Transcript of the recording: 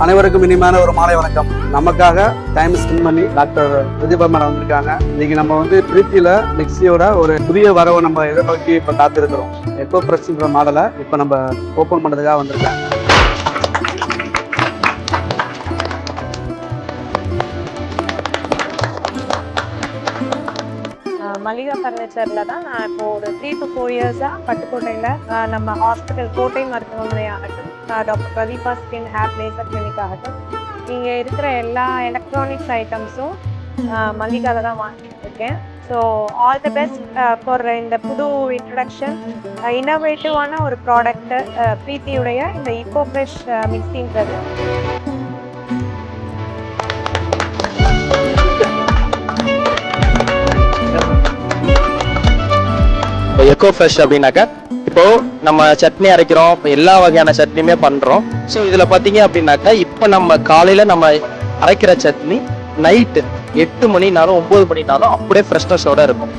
அனைவருக்கும் இனிமையான ஒரு மாலை வணக்கம். நமக்காக டைம் ஸ்பெண்ட் பண்ணி டாக்டர் பிரதீபா மேடம் வந்திருக்காங்க. இன்னைக்கு நம்ம பிரீத்தியில மிக்சியோட ஒரு புதிய வரவை நம்ம எதிர்நோக்கி இப்போ காத்திருக்கிறோம். எக்கோ பிரஸ்ன்ற மாடலை இப்போ நம்ம ஓப்பன் பண்ணுறதுக்காக வந்திருக்கேன். மல்லிகா ஃபர்னிச்சரில் தான் நான் இப்போ ஒரு 3 to 4 இயர்ஸாக பட்டுக்கோட்டையில் நம்ம ஹாஸ்பிட்டல் கோட்டை மருத்துவமனை ஆகட்டும், doctor Prathiba skin hair laser clinic ஆகட்டும், இங்கே இருக்கிற எல்லா எலக்ட்ரானிக்ஸ் ஐட்டம்ஸும் மல்லிகாவில் தான் வாங்கிட்டு இருக்கேன். So all the best for இந்த புது இன்ட்ரடக்ஷன், இன்னோவேட்டிவான ஒரு ப்ராடக்ட்டு பிரீத்தியுடைய இந்த ஈகோ ஃப்ரெஷ் மிக்சின்றது. எக்கோ ஃப்ரெஷ் அப்படின்னாக்கா இப்போ நம்ம சட்னி அரைக்கிறோம், இப்போ எல்லா வகையான சட்னியுமே பண்றோம். ஸோ இதுல பாத்தீங்க அப்படின்னாக்கா இப்போ நம்ம காலையில நம்ம அரைக்கிற சட்னி நைட்டு 8 மணினாலும் 9 மணினாலும் அப்படியே ஃப்ரெஷ்னஸோட இருக்கும்.